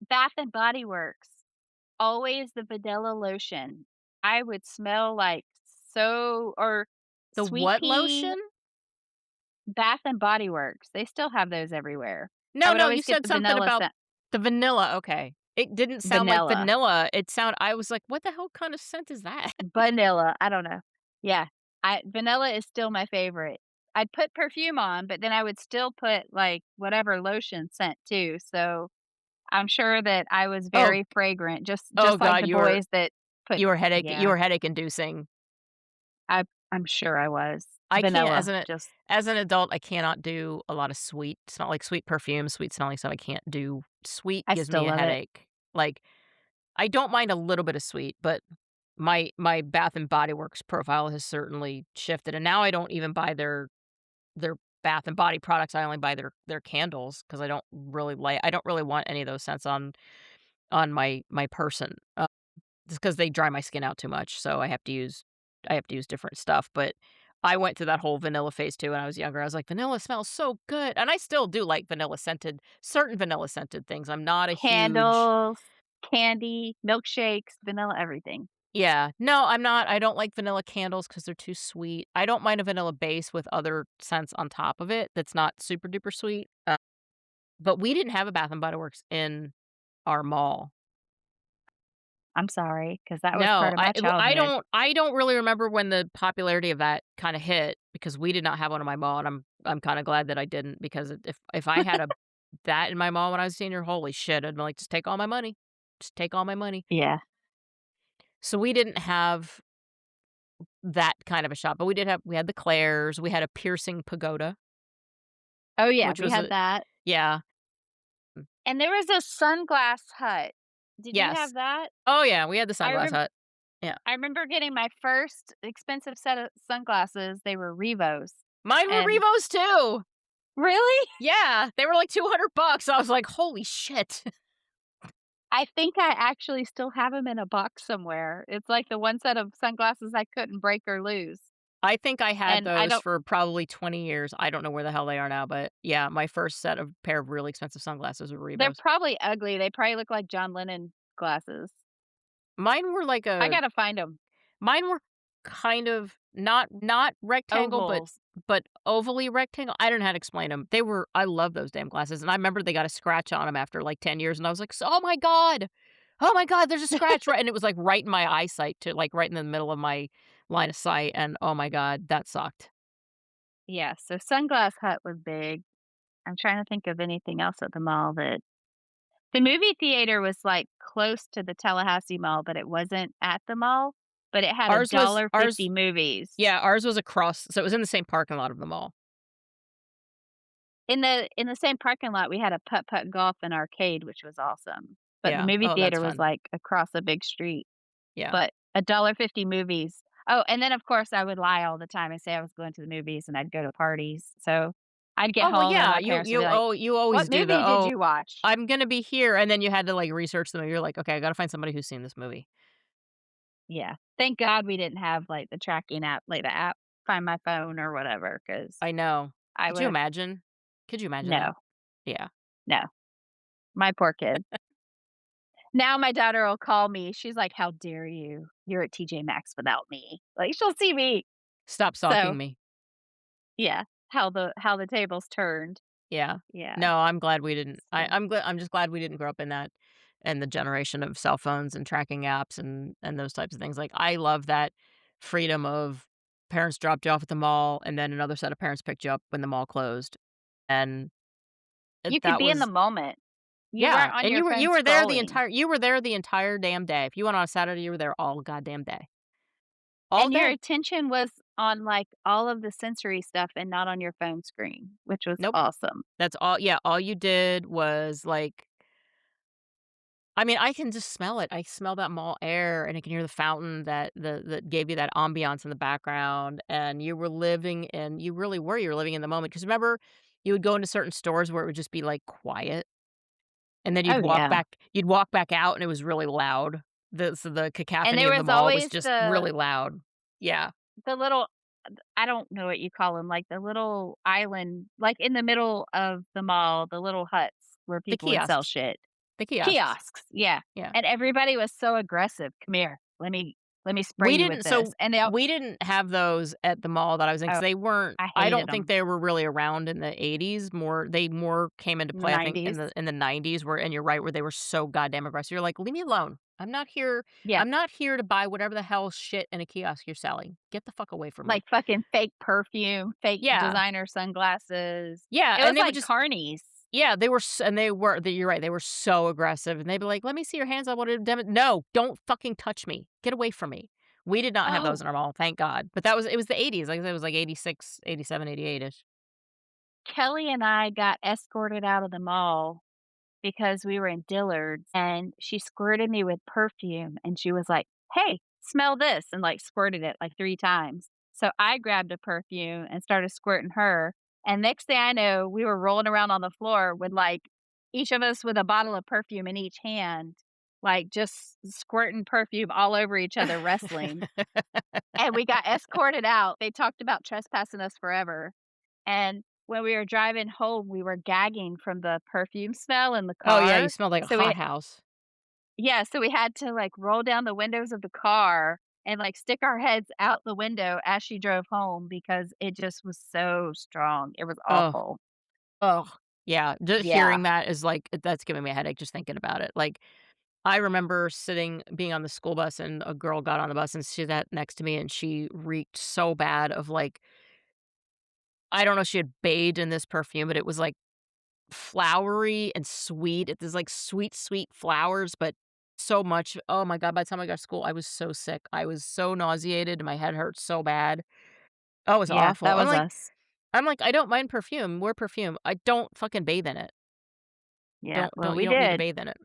Bath& and Body Works, always the vanilla lotion. I would smell like or The sweet what pea. lotion? Bath& and Body Works, they still have those everywhere. I No, would no, you always get said the something vanilla about scent. the vanilla, okay. It didn't sound like Vanilla. vanilla, I was like, "What the hell kind of scent is that?" Vanilla, I don't know. Yeah, I vanilla is still my favorite. I'd put perfume on, but then I would still put, like, whatever lotion scent too, so I'm sure that I was Oh, very fragrant, oh just like god, the boys that put you yeah, were headache inducing. I'm sure I was. I can't Vanilla, just as an adult, I cannot do a lot of sweet smell like sweet perfume, sweet smelling stuff, I can't do sweet I gives still me a love it. headache. Like, I don't mind a little bit of sweet, but my Bath& and Body Works profile has certainly shifted, and now I don't even buy their Bath& and Body products, I only buy their candles because I don't really want any of those scents on my person, just because they dry my skin out too much, so I have to use different stuff, but I went through that whole vanilla phase too when I was younger. I was like, "Vanilla smells so good," and I still do like certain vanilla scented things. I'm not a huge Candles, candy, milkshakes, vanilla everything. yeah. No, I'm not. I don't like vanilla candles because 'cause they're too sweet. I don't mind a vanilla base with other scents on top of it that's not super duper sweet, but we didn't have a Bath& and Body Works in our mall. I'm sorry, 'cause that was No, part of my childhood. I don't really remember when the popularity of that kinda hit because we did not have one in my mall, and I'm kinda glad that I didn't because if I had a that in my mall when I was a senior, holy shit, I'd be like, "Just take all my money. Just take all my money." Yeah. So we didn't have that kind of a shop, but we had the Claire's, we had a piercing pagoda, Oh, yeah, which we was had a that. yeah, And there was a Sunglass Hut. Did you have yes. that? Oh, yeah, we had the I Sunglass remem Hut. Yeah. I remember getting my first expensive set of sunglasses, they were Revos, Mine were and Revos too. really? Yeah, they were like $200. I was like, "Holy shit." I think I actually still have them in a box somewhere. It's like the one set of sunglasses I couldn't break or lose, I think I had and I those don't for probably 20 years. I don't know where the hell they are now, but yeah, my first set of pair of really expensive sunglasses were they're Reeboks. probably ugly, they probably look like John Lennon glasses. Mine were like I a gotta find them. mine were kind of not rectangle, Ovals. but ovally rectangle. I don't know how to explain them. They were I love those damn glasses, and I remember they got a scratch on them after, like, 10 years, and I was like, "Oh my god. Oh my god, there's a scratch," right, and it was, like, right in my eyesight too, like, right in the middle of my line of sight, and oh my god, that sucked. Yeah, so Sunglass Hut was big. I'm trying to think of anything else at the mall that the movie theater was, like, close to the Tallahassee Mall, but it wasn't at the mall, but it had a dollar Ours fifty movies. yeah, ours was across so it was in the same parking lot of the mall. In the same parking lot, we had a putt-putt golf and arcade, which was awesome, but the Yeah. movie Oh, that's theater was, fun. like, across a big street, Yeah. but a dollar fifty movies. Oh, and then, of course, I would lie all the time and say I was going to the movies, and I'd go to parties, so I'd get Oh, well, home, and yeah, my parents would be like, you always "What do the, movie did "Oh, you watch?" I'm gonna be here," and then you had to, like, research the movie. You're like, "Okay, I gotta find somebody who's seen this movie." Yeah. Thank God we didn't have, like, the tracking app, like, the app Find My Phone or whatever, because I know. I Could you would've imagine? Could you imagine that? no, Yeah. no, my poor kid. Now my daughter will call me, she's like, "How dare you? You're at TJ Maxx without me." Like, she'll see me. Stop So, stalking me. yeah, how the tables turned. Yeah. Yeah, No, I'm glad we didn't. so I'm just glad we didn't grow up in that and the generation of cell phones and tracking apps and those types of things. Like, I love that freedom of parents dropped you off at the mall, and then another set of parents picked you up when the mall closed, and you could that be in the was moment. You yeah, weren't on and your phone scrolling, you were there the entire damn day. If you went on a Saturday, you were there all goddamn day. All and your day. attention was on, like, all of the sensory stuff and not on your phone screen, which was Nope. awesome. That's all yeah, all you did was, like I mean, I can just smell it. I smell that mall air, and I can hear the fountain that gave you that ambiance in the background, and you really were, you were living in the moment. Because remember, you would go into certain stores where it would just be, like, quiet, and then Oh, yeah. you'd walk back out, and it was really loud. The And cacophony there of the was mall was always just the really loud. Yeah. the little I don't know what you call them, like, the little island, like, in the middle of the mall, the little huts where The people would sell kiosks. shit. The kiosks. Kiosks, yeah, Yeah. and everybody was so aggressive, "Come here, let me spray you with this," and they'll We didn't have those at the mall that I was in because oh, they weren't I I hated don't think them they were really around in the '80s, they more came into in the play, I think, '90s. in the '90s where and you're right, where they were so goddamn aggressive. You're like, "Leave me alone. Yeah, I'm not here to buy whatever the hell shit in a kiosk you're selling. Get the fuck away from me." like fucking fake perfume, fake Yeah. designer sunglasses. Yeah, It and was they would like just carnies. yeah, they were and they were you're right, they were so aggressive, and they'd be like, "Let me see your hands, I want to No, don't fucking touch me. Get away from me." We did not have those Oh, in our mall, thank God, but it was the '80s, like I said, it was like '86, '87, '88 ish. Kelly and I got escorted out of the mall because we were in Dillard's, and she squirted me with perfume, and she was like, "Hey, smell this," and, like, squirted it, like, 3 times. So I grabbed a perfume and started squirting her, and next thing I know, we were rolling around on the floor with, like, each of us with a bottle of perfume in each hand, like, just squirting perfume all over each other, wrestling, and we got escorted out. They talked about trespassing us forever, and when we were driving home, we were gagging from the perfume smell in the Oh, yeah, you car. smelled like a So we hothouse. yeah, so we had to, like, roll down the windows of the car and, like, stick our heads out the window as she drove home because it just was so strong. It was Oh, awful. oh, yeah, just Yeah. hearing that is like that's giving me a headache just thinking about it, like, I remember being on the school bus, and a girl got on the bus, and she sat next to me, and she reeked so bad of, like I don't know if she had bathed in this perfume, but it was, like, flowery and sweet. It was, like, sweet, sweet flowers, but so much oh my god, by the time I got to school, I was so sick. I was so nauseated, my head hurt so bad. Oh, it was Yeah, awful. that was us. I don't mind perfume, wear perfume. I don't fucking bathe in it. Yeah, well, You we don't need to did. bathe in it.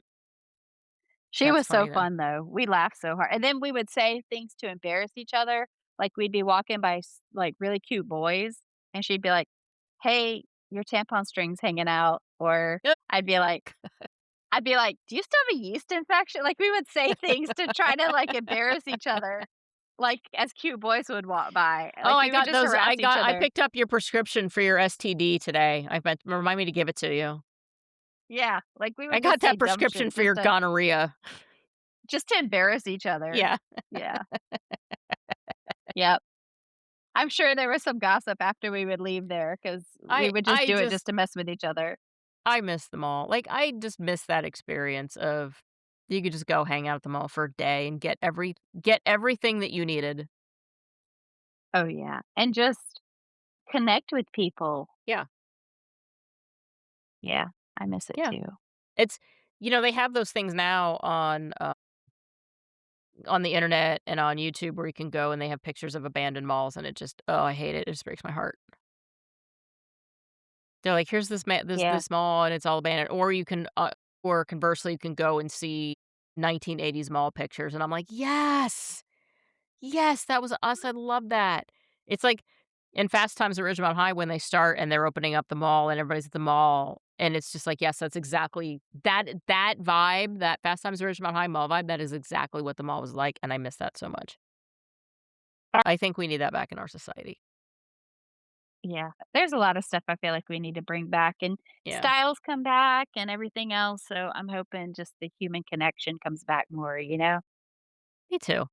She That's was so funny though. fun, though. We laughed so hard, and then we would say things to embarrass each other, like, we'd be walking by like, really cute boys, and she'd be like, "Hey, your tampon string's hanging out," or Yep. I'd be like I'd be like, "Do you still have a yeast infection?" Like, we would say things to try to, like, embarrass each other, like, as cute boys would walk by. Oh, Like, we would just harass each I other. picked up your prescription for your STD today. I meant remind me to give it to you. Yeah, like, we I would got just say that dumb prescription shit for your gonorrhea. just to embarrass each other. Yeah. Yeah. Yep. I'm sure there was some gossip after we would leave there because we I would just I do it just just to mess with each other. I miss the mall. Like, I just miss that experience of you could just go hang out at the mall for a day and get everything that you needed. Oh, yeah, and just connect with people. Yeah, Yeah, I miss it yeah. too. It's they have those things now on the internet and on YouTube where you can go and they have pictures of abandoned malls, and it just oh, I hate it. It just breaks my heart. They're like, "Here's Yeah. this mall, and it's all abandoned." Or conversely, you can go and see 1980s mall pictures, and I'm like, "Yes! Yes, that was us, I love that." It's like in Fast Times at Ridgemont High when they start and they're opening up the mall and everybody's at the mall, and it's just like, yes, that's exactly that vibe, that Fast Times at Ridgemont High mall vibe, that is exactly what the mall was like, and I miss that so much. I think we need that back in our society. Yeah, there's a lot of stuff I feel like we need to bring back, and Yeah, styles come back and everything else, so I'm hoping just the human connection comes back more, you know? me too.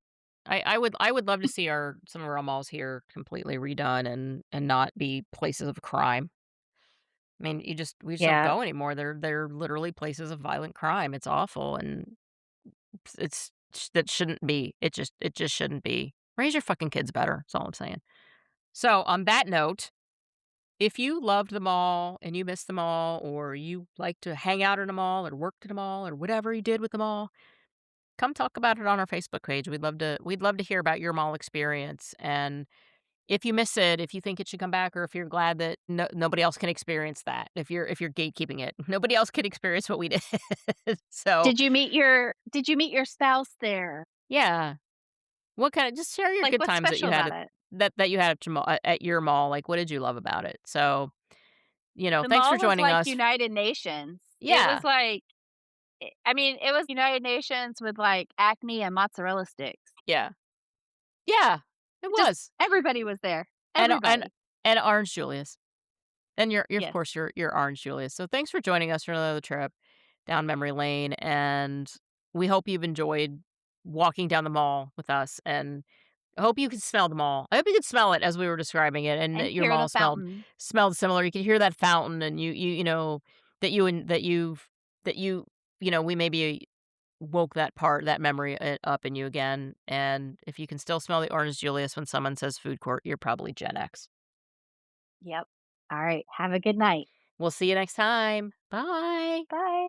I would love to see our some of our malls here completely redone and not be places of crime. I mean, we just don't Yeah, go anymore. They're literally places of violent crime. It's awful, and that shouldn't be. It just shouldn't be. Raise your fucking kids better. That's all I'm saying. So on that note, if you loved the mall and you miss the mall, or you like to hang out in a mall or worked at a mall or whatever you did with the mall, come talk about it on our Facebook page. We'd love to hear about your mall experience. And if you miss it, if you think it should come back, or if you're glad that nobody else can experience that, if you're gatekeeping it, nobody else can experience what we did. So did you meet your spouse there? yeah, what kind of just share your Like, good what's times that you special had about it? that you had at your mall. Like, what did you love about it? So The thanks for mall was joining like us. United Nations. It was Yeah, like I mean, it was United Nations with, like, Acme and mozzarella sticks. yeah, yeah. It Just was, everybody was there. and and Everybody. and Orange Julius. And you're of Yes. course, you're Orange Julius. So thanks for joining us for another trip down memory lane, and we hope you've enjoyed walking down the mall with us, and I hope you could smell the mall. I hope you could smell it as we were describing it, and And that your hear the mall fountain. smelled similar. You could hear that fountain, and that you and that we maybe woke that memory up in you again. And if you can still smell the Orange Julius when someone says food court, you're probably Gen X. Yep. Alright, have a good night. We'll see you next time. Bye. Bye.